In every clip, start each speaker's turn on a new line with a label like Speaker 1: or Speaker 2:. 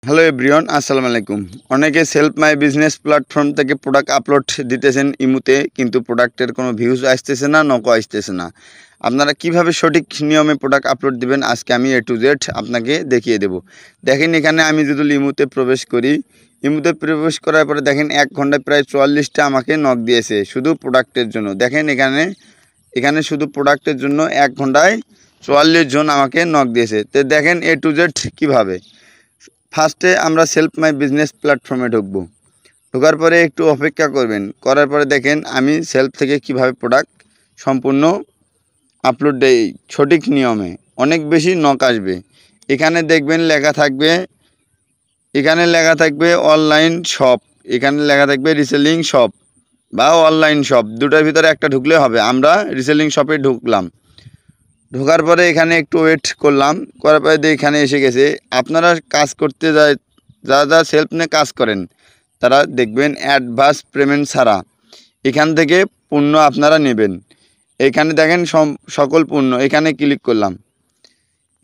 Speaker 1: Hello everyone, আসসালামু আলাইকুম। অনেকে সেলফ মাই বিজনেস প্ল্যাটফর্ম থেকে প্রোডাক্ট আপলোড দিতেছেন ইমুতে, কিন্তু প্রোডাক্টের কোনো ভিউজ আসতেছে না, নকও আসতেছে না। আপনারা কিভাবে সঠিক নিয়মে প্রোডাক্ট আপলোড দিবেন আজকে আমি A to Z আপনাকে দেখিয়ে দেব। দেখেন এখানে আমি যদি ইমুতে প্রবেশ করি, ইমুতে প্রবেশ করার পরে দেখেন 1 ঘন্টায় প্রায় 44টা আমাকে নক দিয়েছে শুধু প্রোডাক্টের জন্য। দেখেন এখানে শুধু প্রোডাক্টের জন্য 1 ঘন্টায় 44 জন আমাকে নক দিয়েছে। তো দেখেন A to Z কীভাবে। ফার্স্টে আমরা সেলফ মাই বিজনেস প্ল্যাটফর্মে ঢুকবো। ঢোকার পরে একটু অপেক্ষা করবেন, করার পরে দেখেন আমি সেলফ থেকে কিভাবে প্রোডাক্ট সম্পূর্ণ আপলোড দেই সঠিক নিয়মে। অনেক বেশি নক আসবে। এখানে দেখবেন লেখা থাকবে অনলাইন শপ, এখানে লেখা থাকবে রিসেলিং শপ বা অনলাইন শপ, দুটার ভিতরে একটা ঢুকলে হবে। আমরা রিসেলিং শপে ঢুকলাম। ঢোকার পরে এখানে একটু ওয়েট করলাম, করার পরে এখানে এসে গেছে। আপনারা কাজ করতে যারা সেলফ নিয়ে কাজ করেন তারা দেখবেন অ্যাডভান্স পেমেন্ট ছাড়া এখান থেকে পণ্য আপনারা নেবেন। এখানে দেখেন সকল পণ্য, এখানে ক্লিক করলাম।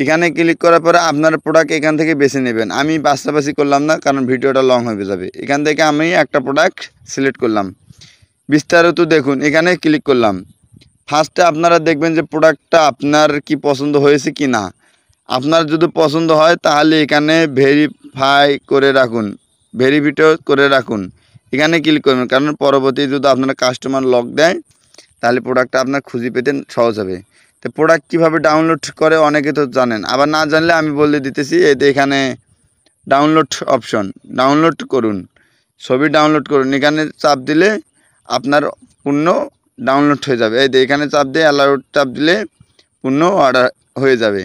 Speaker 1: এখানে ক্লিক করার পরে আপনার প্রোডাক্ট এখান থেকে বেছে নেবেন। আমি বাছাবাছি করলাম না, কারণ ভিডিওটা লং হয়ে যাবে। এখান থেকে আমি একটা প্রোডাক্ট সিলেক্ট করলাম। বিস্তারিত দেখুন, এখানে ক্লিক করলাম। ফার্স্টে আপনারা দেখবেন যে প্রোডাক্টটা আপনার কি পছন্দ হয়েছে কি না। আপনার যদি পছন্দ হয় তাহলে এখানে ভেরিফাইড করে রাখুন। এখানে ক্লিক করবেন, কারণ পরবর্তী যদি আপনার কাস্টমার লক দেয় তাহলে প্রোডাক্টটা আপনার খুঁজে পেতে সহজ হবে। তো প্রোডাক্ট কীভাবে ডাউনলোড করে অনেকে তো জানেন, আবার না জানলে আমি বলে দিতেছি। এতে এখানে ডাউনলোড অপশন, ডাউনলোড করুন, ছবি ডাউনলোড করুন। এখানে চাপ দিলে আপনার পণ্য ডাউনলোড হয়ে যাবে। এই এখানে চাপ দিয়ে অ্যালাউড চাপ দিলে পণ্য অর্ডার হয়ে যাবে।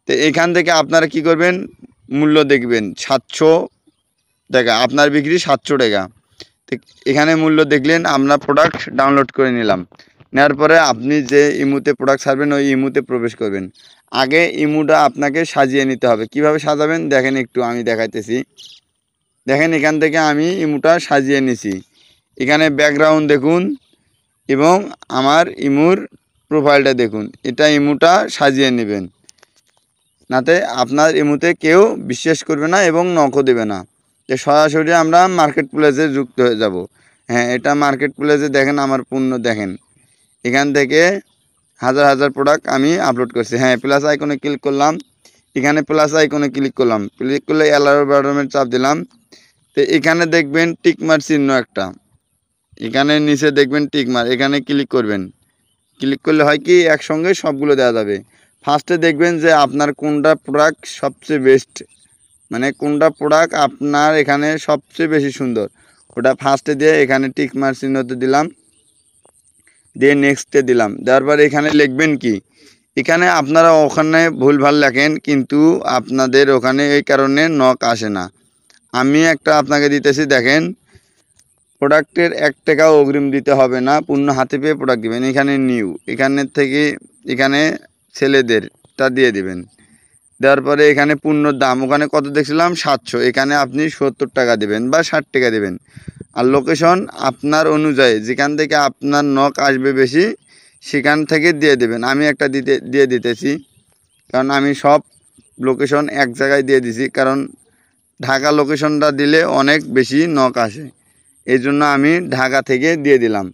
Speaker 1: তো এখান থেকে আপনারা কি করবেন, মূল্য দেখবেন 700 টাকা, আপনার বিক্রি 700 টাকা। তো এখানে মূল্য দেখলেন, আমরা প্রোডাক্ট ডাউনলোড করে নিলাম। নেওয়ার পরে আপনি যে ইমুতে প্রোডাক্ট ছাড়বেন ওই ইমুতে প্রবেশ করবেন। আগে ইমুটা আপনাকে সাজিয়ে নিতে হবে। কিভাবে সাজাবেন দেখেন, একটু আমি দেখাইতেছি। দেখেন এখান থেকে আমি ইমুটা সাজিয়ে নিছি। এখানে ব্যাকগ্রাউন্ড দেখুন এবং আমার ইমুর প্রোফাইলটা দেখুন। এটা ইমুটা সাজিয়ে নেবেন, নাতে আপনার ইমুতে কেউ বিশ্বাস করবে না এবং নকও দেবে না। যে সরাসরি আমরা মার্কেট প্লেসে যুক্ত হয়ে যাব। হ্যাঁ, এটা মার্কেট প্লেসে দেখেন আমার পণ্য দেখেন। এখান থেকে হাজার হাজার প্রোডাক্ট আমি আপলোড করছি। হ্যাঁ, প্লাস আইকনে ক্লিক করলাম। এখানে প্লাস আইকনে ক্লিক করলাম, ক্লিক করলে অ্যালাউ বাটনের চাপ দিলাম। তো এখানে দেখবেন টিকমার চিহ্ন একটা, এখানে নিচে দেখবেন টিকমার, এখানে ক্লিক করবেন। ক্লিক করলে হয় কি, একসঙ্গে সবগুলো দেওয়া যাবে। ফার্স্টে দেখবেন যে আপনার কোনটা প্রোডাক্ট সবচেয়ে বেস্ট, মানে কোনটা প্রোডাক্ট আপনার এখানে সবচেয়ে বেশি সুন্দর, ওটা ফার্স্টে দিয়ে এখানে টিকমার চিহ্নতে দিলাম, দিয়ে নেক্সটে দিলাম। দেওয়ার পরে এখানে লিখবেন কি, এখানে আপনারা ওখানে ভুলভাল লেখেন, কিন্তু আপনাদের ওখানে এই কারণে নক আসে না। আমি একটা আপনাকে দিতেছি, দেখেন প্রোডাক্টের 1 টাকাও অগ্রিম দিতে হবে না, পণ্য হাতে পেয়ে প্রোডাক্ট দেবেন। এখানে নিউ, এখানে ছেলেদেরটা দিয়ে দেবেন। দেওয়ার পরে এখানে পণ্যর দাম ওখানে কত দেখছিলাম 700, এখানে আপনি 70 টাকা দেবেন বা 60 টাকা দেবেন। আর লোকেশন আপনার অনুযায়ী, যেখান থেকে আপনার নক আসবে বেশি সেখান থেকে দিয়ে দেবেন। আমি একটা দিয়ে দিতেছি, কারণ আমি সব লোকেশন এক জায়গায় দিয়ে দিছি, কারণ ঢাকা লোকেশনটা দিলে অনেক বেশি নক আসে, এই জন্য আমি ঢাকা থেকে দিয়ে দিলাম।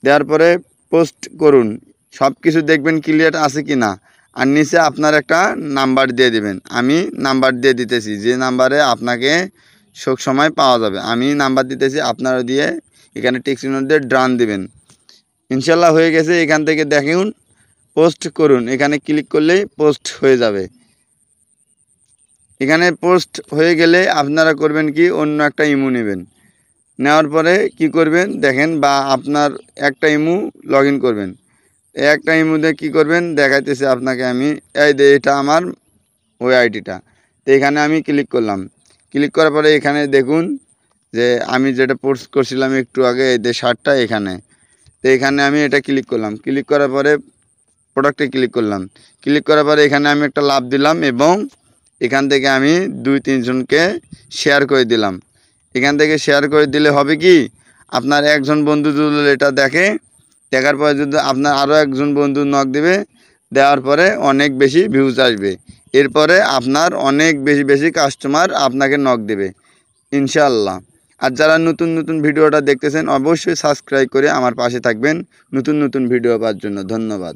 Speaker 1: দেওয়ার পরে পোস্ট করুন, সব কিছু দেখবেন ক্লিয়ার আছে কি না। আর নিচে আপনার একটা নাম্বার দিয়ে দিবেন। আমি নাম্বার দিয়ে দিতেছি, যে নাম্বারে আপনাকে সব সময় পাওয়া যাবে। আমি নাম্বার দিতেছি, আপনারা দিয়ে এখানে টিক চিহ্ন দিয়ে ডান দিবেন। ইনশাল্লাহ হয়ে গেছে। এখান থেকে দেখুন পোস্ট করুন, এখানে ক্লিক করলেই পোস্ট হয়ে যাবে। এখানে পোস্ট হয়ে গেলে আপনারা করবেন কি, অন্য একটা ইমু নেবেন। নেওয়ার পরে কি করবেন দেখেন, বা আপনার একটা ইমু লগ ইন করবেন। একটা ইমুতে কী করবেন দেখাইতেছি আপনাকে আমি। এটা আমার ওই আইডিটা। তো এখানে আমি ক্লিক করলাম। ক্লিক করার পরে এখানে দেখুন যে আমি যেটা পোস্ট করছিলাম একটু আগে, এই শার্টটা এখানে। তো এখানে আমি এটা ক্লিক করলাম। ক্লিক করার পরে প্রোডাক্টে ক্লিক করলাম। ক্লিক করার পরে এখানে আমি একটা লাভ দিলাম এবং এখান থেকে আমি 2-3 জনকে শেয়ার করে দিলাম। এখান থেকে শেয়ার করে দিলে হবে কি, আপনার একজন বন্ধু যদি এটা দেখার পরে যদি আপনার আরও একজন বন্ধু নক দেবে, দেওয়ার পরে অনেক বেশি ভিউজ আসবে। এরপরে আপনার অনেক বেশি বেশি কাস্টমার আপনাকে নক দেবে ইনশাআল্লাহ। আর যারা নতুন নতুন ভিডিওটা দেখতেছেন অবশ্যই সাবস্ক্রাইব করে আমার পাশে থাকবেন নতুন নতুন ভিডিও পাওয়ার জন্য। ধন্যবাদ।